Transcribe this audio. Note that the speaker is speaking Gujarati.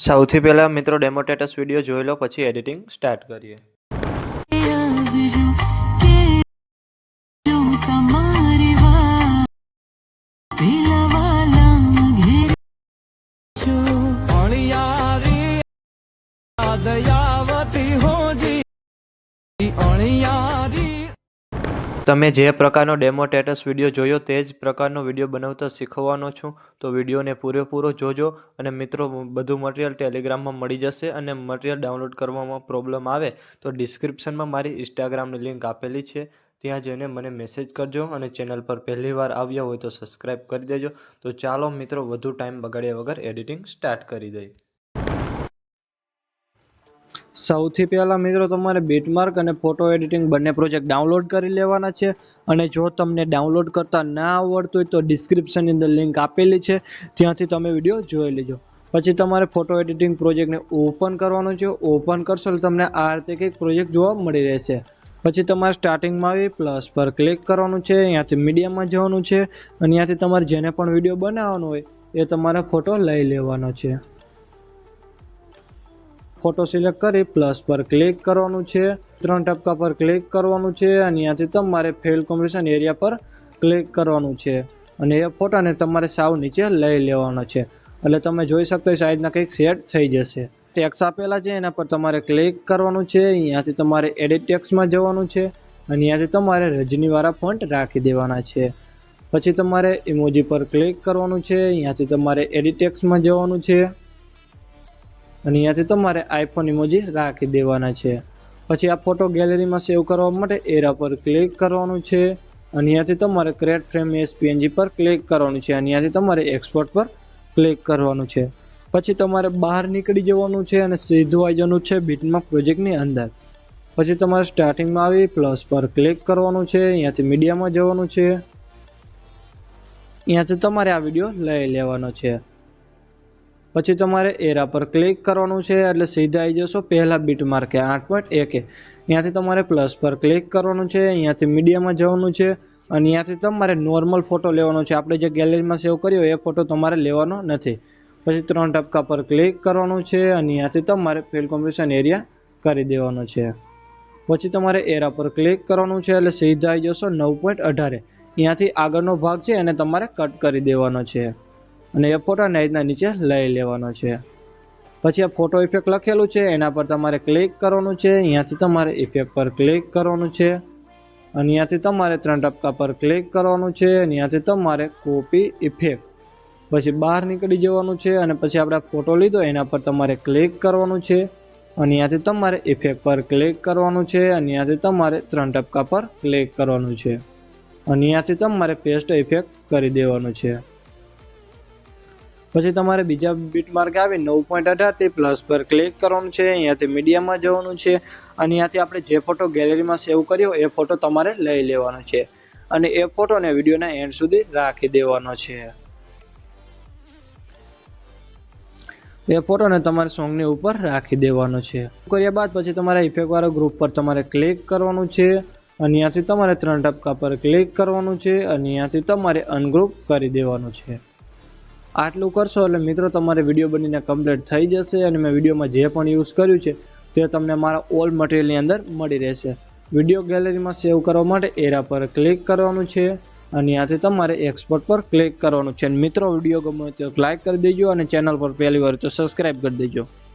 સૌથી પહેલાં મિત્રો ડેમો સ્ટેટસ વિડીયો જોઈ લો, પછી એડિટિંગ સ્ટાર્ટ કરીએ. તમે જે પ્રકારનો ડેમો સ્ટેટસ વિડીયો જોયો તે જ પ્રકારનો વિડીયો બનાવતા શીખવાનો છું, તો વિડીયોને પૂરેપૂરો જોજો. અને મિત્રો, બધું મટીરિયલ ટેલિગ્રામમાં મળી જશે. અને મટીરિયલ ડાઉનલોડ કરવામાં પ્રોબ્લેમ આવે તો ડિસ્ક્રિપ્શનમાં મારી ઇન્સ્ટાગ્રામની લિંક આપેલી છે, ત્યાં જઈને મને મેસેજ કરજો. અને ચેનલ પર પહેલી વાર આવ્યા હોય તો સબસ્ક્રાઈબ કરી દેજો. તો ચાલો મિત્રો, વધુ ટાઈમ બગાડ્યા વગર એડિટિંગ સ્ટાર્ટ કરી દઈએ. સૌથી પહેલાં મિત્રો, તમારે બીટમાર્ક અને ફોટો એડિટિંગ બંને પ્રોજેક્ટ ડાઉનલોડ કરી લેવાના છે. અને જો તમને ડાઉનલોડ કરતા ના આવડતું હોય તો ડિસ્ક્રિપ્શનની અંદર લિંક આપેલી છે, ત્યાંથી તમે વિડીયો જોઈ લેજો. પછી તમારે ફોટો એડિટિંગ પ્રોજેક્ટને ઓપન કરવાનું છે. ઓપન કરશો એટલે તમને આ રીતે કંઈક પ્રોજેક્ટ જોવા મળી રહેશે. પછી તમારે સ્ટાર્ટિંગમાં આવી પ્લસ પર ક્લિક કરવાનું છે. અહીંયાથી મીડિયામાં જવાનું છે અને અહીંયાથી તમારે જેને પણ વિડીયો બનાવવાનો હોય એ તમારે ફોટો લઈ લેવાનો છે. ફોટો સિલેક્ટ કરી પ્લસ પર ક્લિક કરવાનું છે. 3 ટપકા પર ક્લિક કરવાનું છે અને અહીંયાથી તમારે ફિલ કોમ્બિનેશન એરિયા પર ક્લિક કરવાનું છે. અને એ ફોટાને તમારે સાવ નીચે લઈ લેવાનો છે. એટલે તમે જોઈ શકતા હોય સાઈઝના કંઈક સેટ થઈ જશે. ટેક્સ આપેલા છે એના પર તમારે ક્લિક કરવાનું છે. અહીંયાથી તમારે એડિટ ટેક્સમાં જવાનું છે અને અહીંયાથી તમારે રજનીવાળા ફોન્ટ રાખી દેવાના છે. પછી તમારે ઇમોજી પર ક્લિક કરવાનું છે. અહીંયાથી તમારે એડિટ ટેક્સમાં જવાનું છે અને અહીંયાથી તમારે આઈફોન ઇમોજી રાખી દેવાના છે. પછી આ ફોટો ગેલેરીમાં સેવ કરવા માટે એરા પર ક્લિક કરવાનું છે અને અહીંયાથી તમારે ક્રિએટ ફ્રેમ એઝ પીએનજી પર ક્લિક કરવાનું છે અને અહીંયાથી તમારે એક્સપોર્ટ પર ક્લિક કરવાનું છે. પછી તમારે બહાર નીકળી જવાનું છે અને સીધું આવી જવાનું છે બીટમાર્ક પ્રોજેક્ટની અંદર. પછી તમારે સ્ટાર્ટિંગમાં આવી પ્લસ પર ક્લિક કરવાનું છે. અહીંયાથી મીડિયામાં જવાનું છે. અહીંયાથી તમારે આ વિડીયો લઈ લેવાનો છે. પછી તમારે એરા પર ક્લિક કરવાનું છે એટલે સીધા આવી જશો પહેલા બીટમાર્કે 8.1. અહીંયાથી તમારે પ્લસ પર ક્લિક કરવાનું છે. અહીંયાથી મીડિયામાં જવાનું છે અને અહીંયાથી તમારે નોર્મલ ફોટો લેવાનો છે. આપણે જે ગેલેરીમાં સેવ કર્યો એ ફોટો તમારે લેવાનો નથી. પછી 3 ટપકા પર ક્લિક કરવાનું છે અને અહીંયાથી તમારે ફિલ કોમ્બિનેશન એરિયા કરી દેવાનો છે. પછી તમારે એરા પર ક્લિક કરવાનું છે એટલે સીધા આવી જશો 9.18. અહીંયાથી આગળનો ભાગ છે એને તમારે કટ કરી દેવાનો છે અને એ ફોટાને અહીંના નીચે લઈ લેવાનો છે. પછી આ ફોટો ઇફેક્ટ લખેલું છે એના પર તમારે ક્લિક કરવાનું છે. અહીંયાથી તમારે ઇફેક્ટ પર ક્લિક કરવાનું છે અને અહીંયાથી તમારે 3 ટપકા પર ક્લિક કરવાનું છે. અહીંયાથી તમારે કોપી ઇફેક્ટ. પછી બહાર નીકળી જવાનું છે અને પછી આપણે ફોટો લીધો એના પર તમારે ક્લિક કરવાનું છે અને અહીંયાથી તમારે ઇફેક્ટ પર ક્લિક કરવાનું છે અને અહીંયાથી તમારે 3 ટપકા પર ક્લિક કરવાનું છે અને અહીંયાથી તમારે પેસ્ટ ઇફેક્ટ કરી દેવાનું છે. પછી તમારે બીજા બીટમાર્ક આવી 9.18 થી પ્લસ પર ક્લિક કરવાનું છે. અહીંયાથી મીડિયામાં જવાનું છે અને અહીંયાથી આપણે જે ફોટો ગેલેરીમાં સેવ કર્યો એ ફોટો તમારે લઈ લેવાનો છે અને એ ફોટોને વિડીયોના એન્ડ સુધી રાખી દેવાનો છે. એ ફોટોને તમારે સોંગની ઉપર રાખી દેવાનો છે. કર્યા બાદ પછી તમારે ઇફેક્ટ વાળા ગ્રુપ પર તમારે ક્લિક કરવાનું છે અને અહીંયાથી તમારે 3 ટપકા પર ક્લિક કરવાનું છે અને અહીંયાથી તમારે અનગ્રુપ કરી દેવાનું છે. આટલું કરશો એટલે મિત્રો તમારે વિડીયો બનીને કમ્પ્લીટ થઈ જશે અને મેં વિડીયોમાં જે પણ યુઝ કર્યું છે તે તમને મારા ઓલ મટીરિયલની અંદર મળી રહેશે. વિડીયો ગેલેરીમાં સેવ કરવા માટે એરા પર ક્લિક કરવાનું છે અને અહીંયાથી તમારે એક્સપોર્ટ પર ક્લિક કરવાનું છે. મિત્રો, વિડીયો ગમ્યો તો લાઈક કરી દેજો અને ચેનલ પર પહેલી વાર તો સબસ્ક્રાઈબ કરી દેજો.